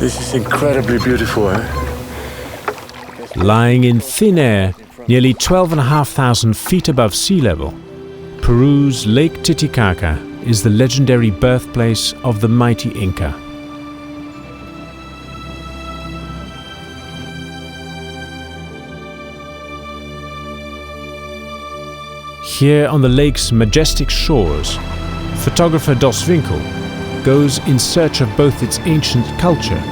This is incredibly beautiful, eh? Lying in thin air, nearly 12,500 feet above sea level, Peru's Lake Titicaca is the legendary birthplace of the mighty Inca. Here on the lake's majestic shores, photographer Dos Winkel goes in search of both its ancient culture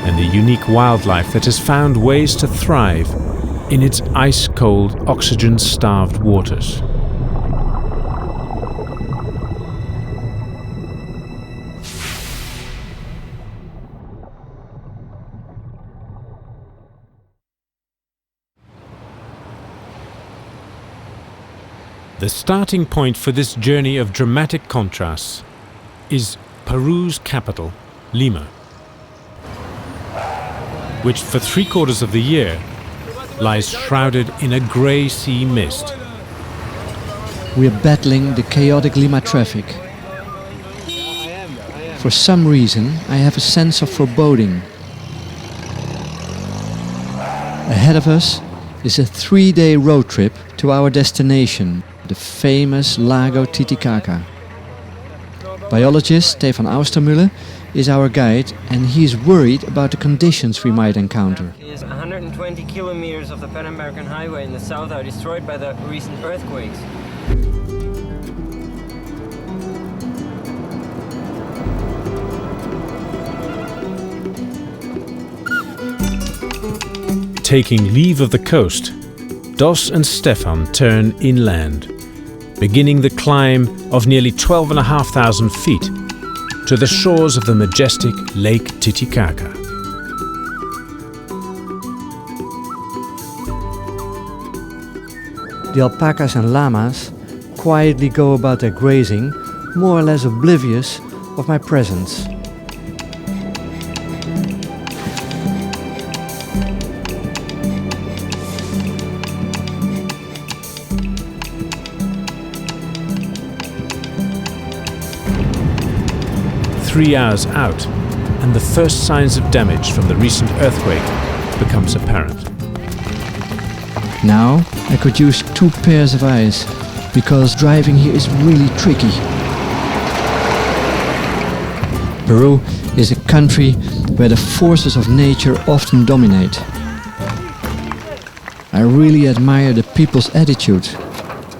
and the unique wildlife that has found ways to thrive in its ice-cold, oxygen-starved waters. The starting point for this journey of dramatic contrasts is Peru's capital, Lima, which for 3/4 of the year lies shrouded in a grey sea mist. We are battling the chaotic Lima traffic. For some reason, I have a sense of foreboding. Ahead of us is a 3-day road trip to our destination, the famous Lago Titicaca. Biologist Stefan Austermüller is our guide, and he is worried about the conditions we might encounter. 120 kilometers of the Pan American Highway in the south are destroyed by the recent earthquakes. Taking leave of the coast, Dos and Stefan turn inland, beginning the climb of nearly 12,500 feet to the shores of the majestic Lake Titicaca. The alpacas and llamas quietly go about their grazing, more or less oblivious of my presence. Three hours out, and the first signs of damage from the recent earthquake becomes apparent. Now I could use 2 pairs of eyes, because driving here is really tricky. Peru is a country where the forces of nature often dominate. I really admire the people's attitude,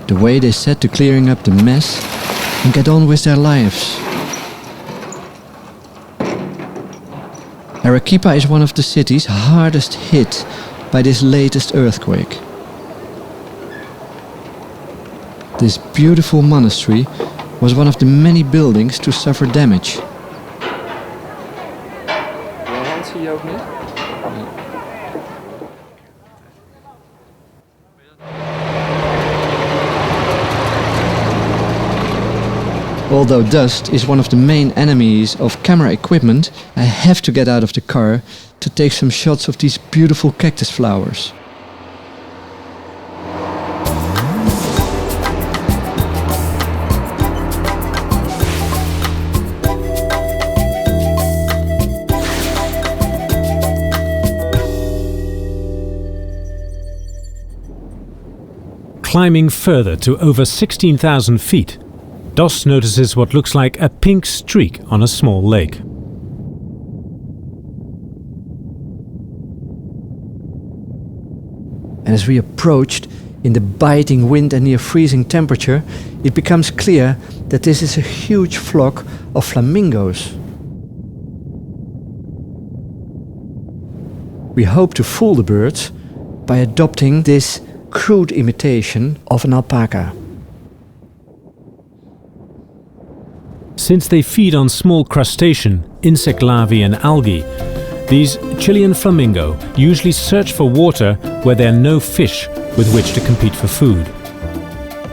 the way they set to clearing up the mess and get on with their lives. Arequipa is one of the cities hardest hit by this latest earthquake. This beautiful monastery was one of the many buildings to suffer damage. Although dust is one of the main enemies of camera equipment, I have to get out of the car to take some shots of these beautiful cactus flowers. Climbing further to over 16,000 feet, Dos notices what looks like a pink streak on a small lake. And as we approached, in the biting wind and near freezing temperature, it becomes clear that this is a huge flock of flamingos. We hope to fool the birds by adopting this crude imitation of an alpaca. Since they feed on small crustacean, insect larvae and algae, these Chilean flamingo usually search for water where there are no fish with which to compete for food,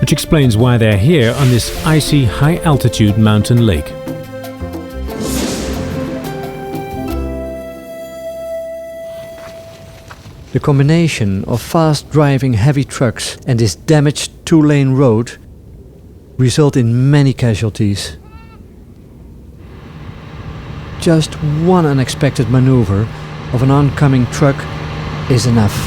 which explains why they're here on this icy, high-altitude mountain lake. The combination of fast-driving heavy trucks and this damaged 2-lane road result in many casualties. just one unexpected maneuver of an oncoming truck is enough.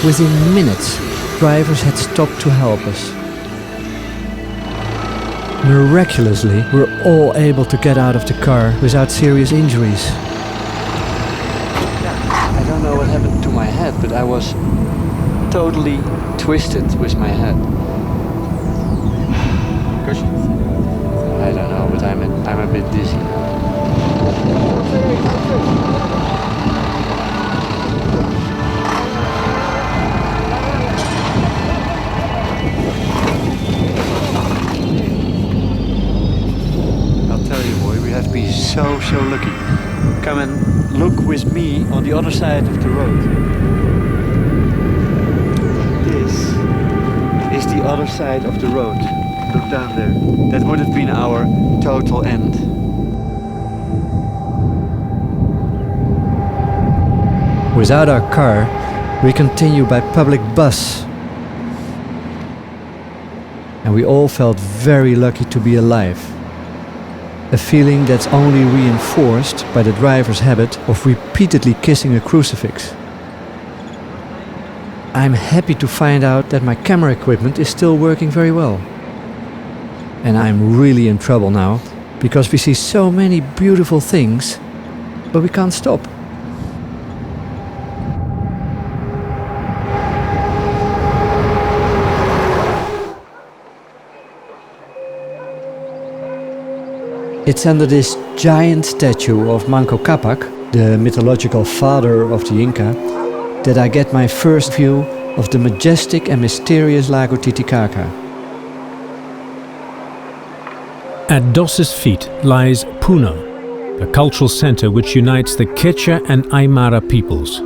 Within minutes, drivers had stopped to help us. Miraculously, we're all able to get out of the car without serious injuries. I don't know what happened to my head, but I was totally twisted with my head. I don't know, but I'm a bit dizzy. I'll tell you, boy, we have been so lucky. Come and look with me on the other side of the road. This is the other side of the road. Look down there. That would have been our total end. Without our car, we continue by public bus. And we all felt very lucky to be alive. A feeling that's only reinforced by the driver's habit of repeatedly kissing a crucifix. I'm happy to find out that my camera equipment is still working very well. And I'm really in trouble now, because we see so many beautiful things, but we can't stop. It's under this giant statue of Manco Cápac, the mythological father of the Inca, that I get my first view of the majestic and mysterious Lago Titicaca. At Dos's feet lies Puno, a cultural center which unites the Quechua and Aymara peoples.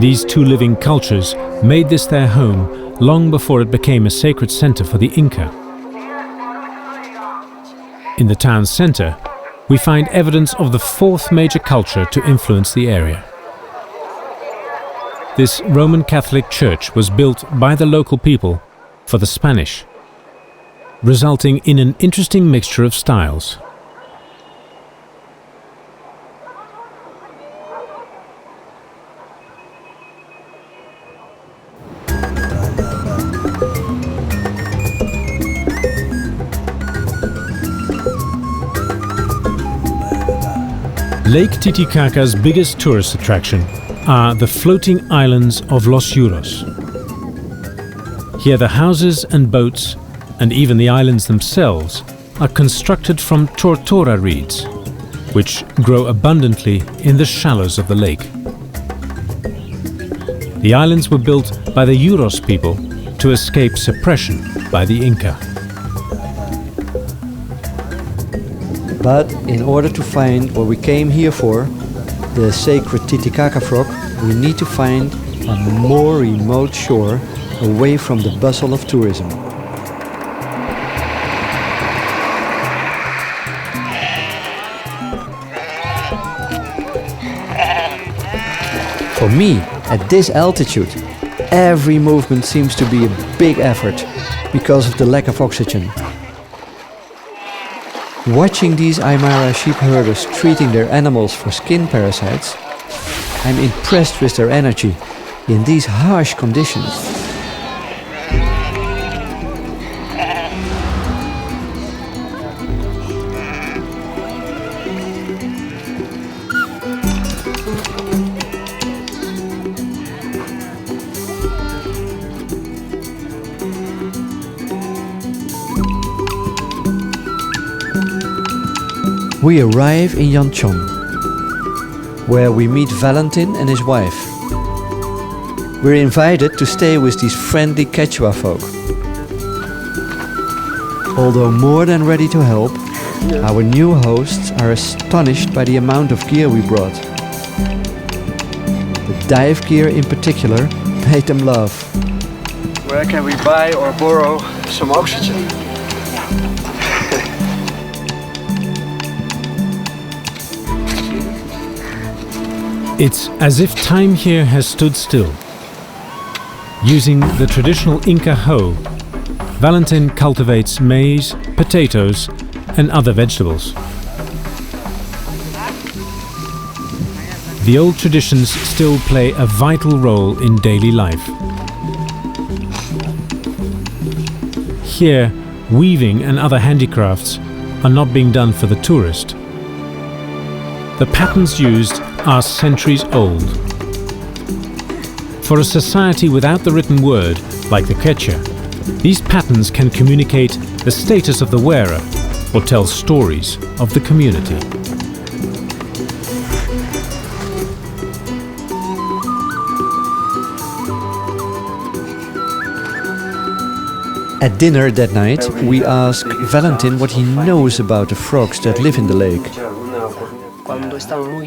These two living cultures made this their home long before it became a sacred center for the Inca. In the town's center, we find evidence of the fourth major culture to influence the area. This Roman Catholic church was built by the local people for the Spanish, resulting in an interesting mixture of styles. Lake Titicaca's biggest tourist attraction are the floating islands of Los Yuros. Here the houses and boats, and even the islands themselves, are constructed from tortora reeds, which grow abundantly in the shallows of the lake. The islands were built by the Yuros people to escape suppression by the Inca. But in order to find what we came here for, the sacred Titicaca frog, we need to find a more remote shore away from the bustle of tourism. For me, at this altitude, every movement seems to be a big effort because of the lack of oxygen. Watching these Aymara sheep herders treating their animals for skin parasites, I'm impressed with their energy in these harsh conditions. We arrive in Yanchong, where we meet Valentin and his wife. We're invited to stay with these friendly Quechua folk. Although more than ready to help, our new hosts are astonished by the amount of gear we brought. The dive gear in particular made them laugh. Where can we buy or borrow some oxygen? It's as if time here has stood still. Using the traditional Inca hoe, Valentin cultivates maize, potatoes, and other vegetables. The old traditions still play a vital role in daily life. Here, weaving and other handicrafts are not being done for the tourist. The patterns used are centuries old. For a society without the written word, like the Quechua, these patterns can communicate the status of the wearer or tell stories of the community. At dinner that night, we ask Valentin what he knows about the frogs that live in the lake.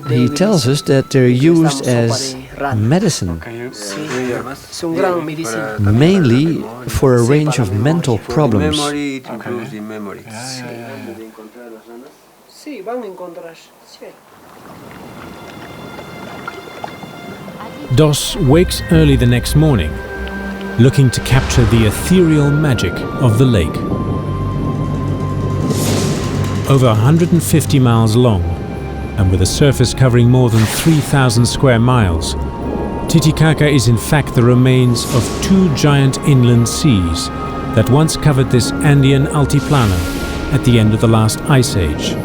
He tells us that they're used as medicine, mainly for a range of mental problems. Dos wakes early the next morning, looking to capture the ethereal magic of the lake. Over 150 miles long, and with a surface covering more than 3,000 square miles, Titicaca is in fact the remains of two giant inland seas that once covered this Andean altiplano at the end of the last ice age.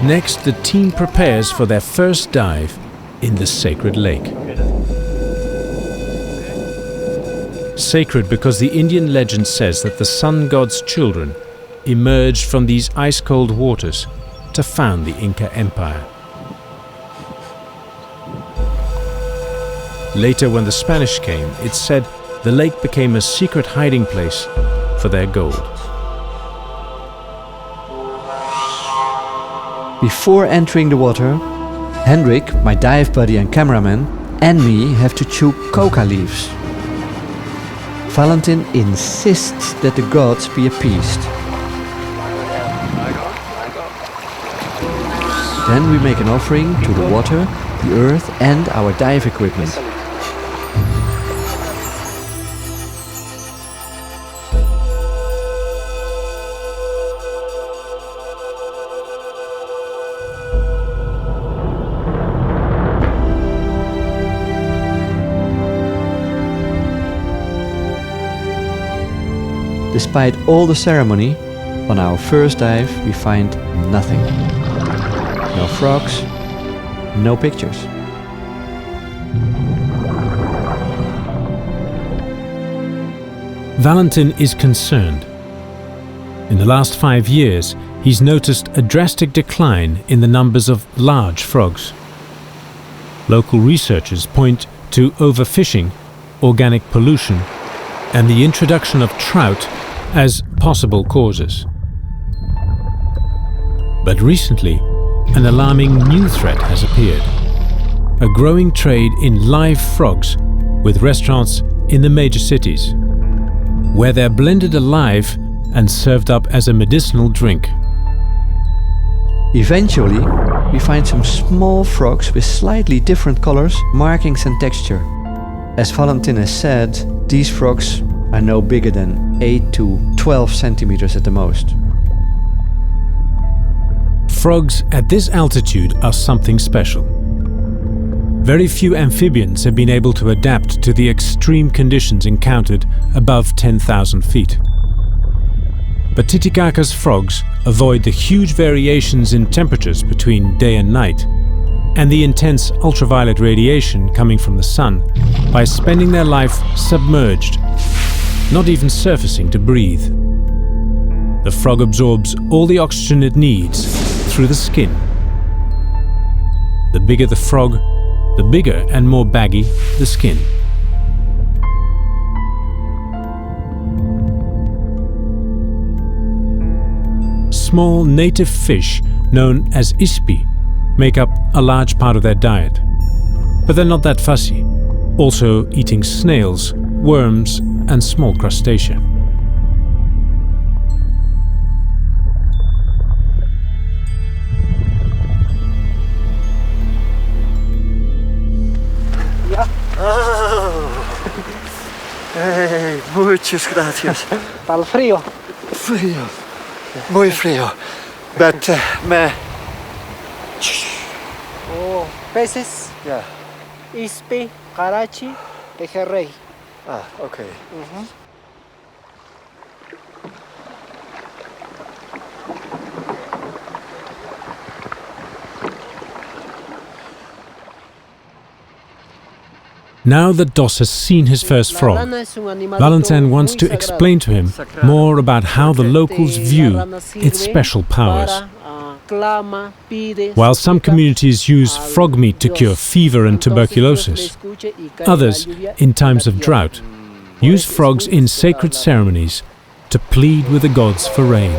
Next, the team prepares for their first dive in the sacred lake. Sacred because the Indian legend says that the sun god's children emerged from these ice-cold waters to found the Inca Empire. Later, when the Spanish came, it's said the lake became a secret hiding place for their gold. Before entering the water, Hendrik, my dive buddy and cameraman, and me have to chew coca leaves. Valentin insists that the gods be appeased. Then we make an offering to the water, the earth and our dive equipment. Despite all the ceremony, on our first dive we find nothing. No frogs, no pictures. Valentin is concerned. In the last 5 years, he's noticed a drastic decline in the numbers of large frogs. Local researchers point to overfishing, organic pollution, and the introduction of trout as possible causes. But recently, an alarming new threat has appeared: a growing trade in live frogs with restaurants in the major cities, where they're blended alive and served up as a medicinal drink. Eventually, we find some small frogs with slightly different colors, markings and texture. As Valentin has said, these frogs are no bigger than 8 to 12 centimeters at the most. Frogs at this altitude are something special. Very few amphibians have been able to adapt to the extreme conditions encountered above 10,000 feet. But Titicaca's frogs avoid the huge variations in temperatures between day and night, and the intense ultraviolet radiation coming from the sun, by spending their life submerged, not even surfacing to breathe. The frog absorbs all the oxygen it needs through the skin. The bigger the frog, the bigger and more baggy the skin. Small native fish known as ispi make up a large part of their diet. But they're not that fussy, also eating snails, worms and small crustacea. Muchas gracias. Para el frío. Frío. Muy frío. But, Oh, peces, yeah. ispe, carachi, pejerrey. Ah, okay. Now that Dos has seen his first La frog, rana es un animalito Valentin wants muy to sagrado. explain to him more about how the locals view its special powers. Clama, pide, While some suplica communities use al frog meat to Dios. cure fever and Entonces Dios le tuberculosis, escuche y cae others, la lluvia in y times la of tierra. drought, Por use eso es frogs muy in esperada sacred la- ceremonies to plead with the gods for rain.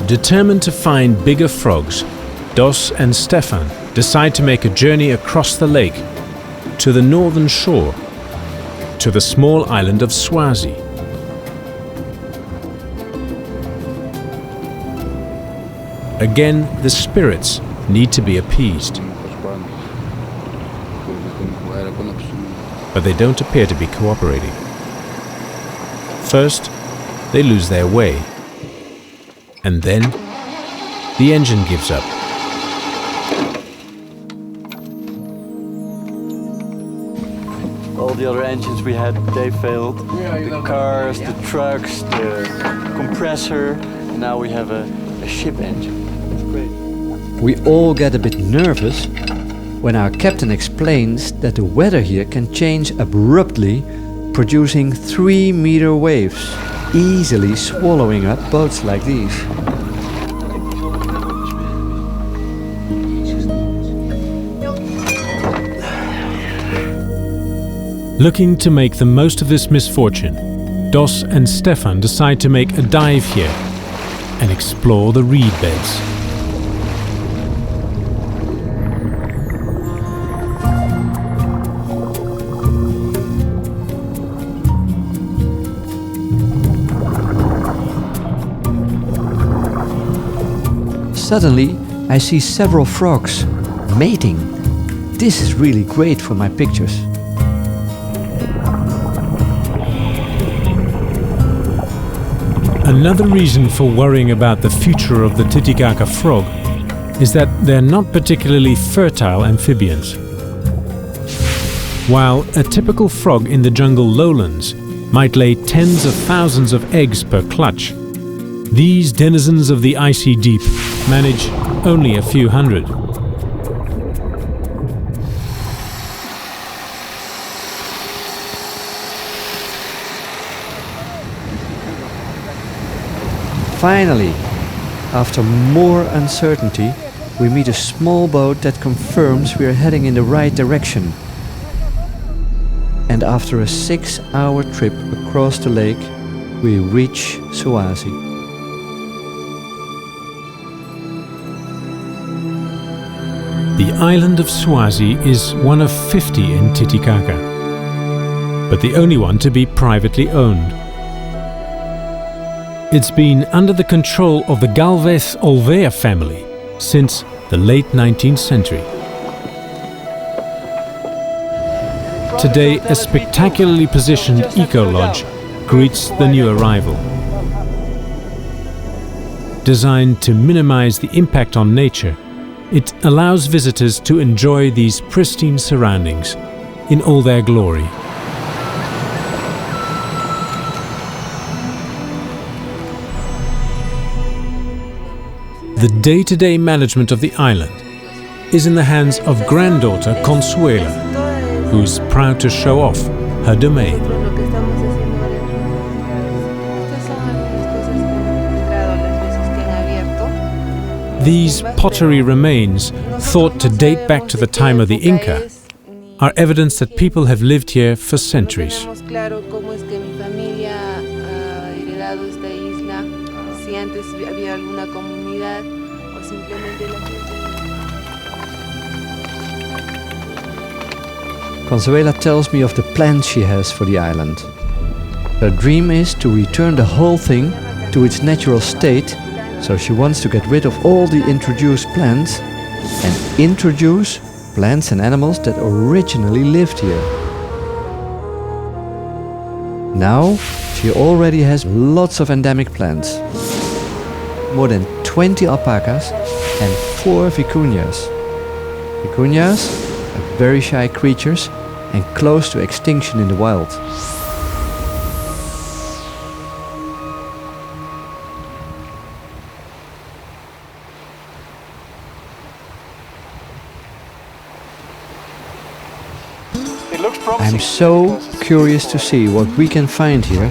Determined to find bigger frogs, Dos and Stefan decide to make a journey across the lake to the northern shore, to the small island of Swazi. Again, the spirits need to be appeased, but they don't appear to be cooperating. First, they lose their way, and then the engine gives up. All the other engines we had, they failed. The cars, the trucks, the compressor. Now we have a ship engine. It's great. We all get a bit nervous when our captain explains that the weather here can change abruptly, producing 3-meter waves, easily swallowing up boats like these. Looking to make the most of this misfortune, Dos and Stefan decide to make a dive here and explore the reed beds. Suddenly, I see several frogs mating. This is really great for my pictures. Another reason for worrying about the future of the Titicaca frog is that they're not particularly fertile amphibians. While a typical frog in the jungle lowlands might lay tens of thousands of eggs per clutch, these denizens of the icy deep manage only a few hundred. Finally, after more uncertainty, we meet a small boat that confirms we are heading in the right direction. And after a 6-hour trip across the lake, we reach Swazi. The island of Swazi is one of 50 in Titicaca, but the only one to be privately owned. It's been under the control of the Galvez Olvera family since the late 19th century. Today, a spectacularly positioned eco-lodge greets the new arrival. Designed to minimize the impact on nature, it allows visitors to enjoy these pristine surroundings in all their glory. The day-to-day management of the island is in the hands of granddaughter Consuela, who's proud to show off her domain. These pottery remains, thought to date back to the time of the Inca, are evidence that people have lived here for centuries. Consuela tells me of the plans she has for the island. Her dream is to return the whole thing to its natural state, so she wants to get rid of all the introduced plants and introduce plants and animals that originally lived here. Now, she already has lots of endemic plants. More than 20 alpacas and 4 vicuñas. Vicuñas are very shy creatures and close to extinction in the wild. It looks promising. I'm so curious to see what we can find here.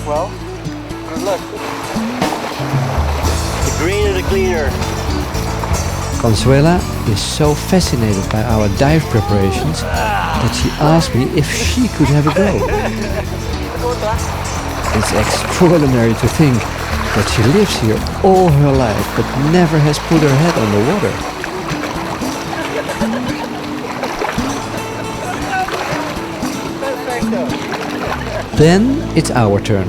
Well, good luck. The greener the cleaner. Consuela is so fascinated by our dive preparations that she asked me if she could have a go. It's extraordinary to think that she lives here all her life but never has put her head on the water. Then it's our turn.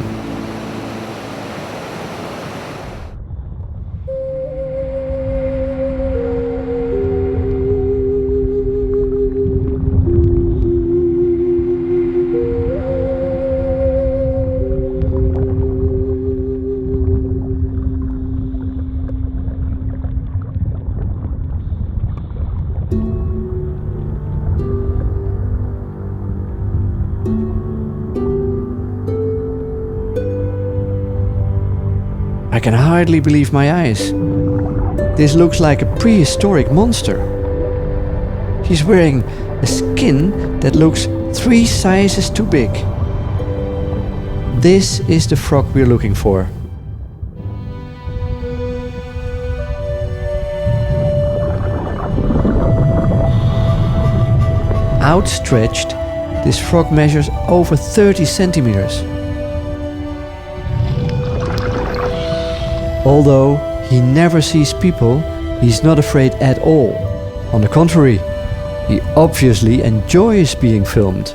I can hardly believe my eyes. This looks like a prehistoric monster. He's wearing a skin that looks 3 sizes too big. This is the frog we're looking for. Outstretched, this frog measures over 30 centimeters. Although he never sees people, he's not afraid at all. On the contrary, he obviously enjoys being filmed.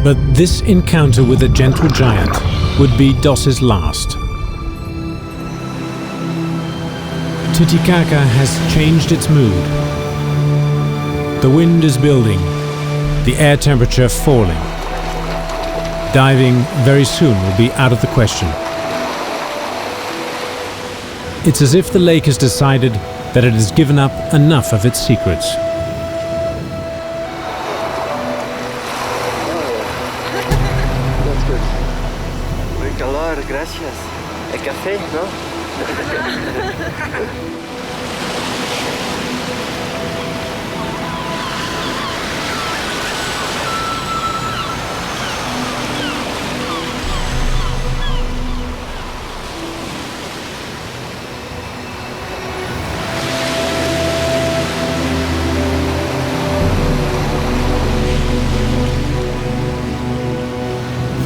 But this encounter with a gentle giant would be Dos's last. Titicaca has changed its mood. The wind is building, the air temperature falling. Diving very soon will be out of the question. It's as if the lake has decided that it has given up enough of its secrets. Calor, gracias. El café, ¿no?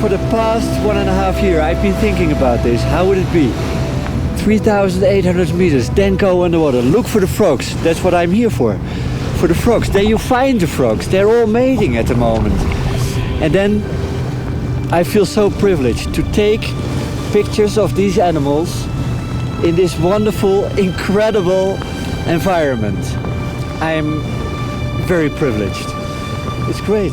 For the past 1.5 years, I've been thinking about this. How would it be? 3,800 meters, then go underwater. Look for the frogs. That's what I'm here for. For the frogs. Then you find the frogs. They're all mating at the moment. And then I feel so privileged to take pictures of these animals in this wonderful, incredible environment. I'm very privileged. It's great.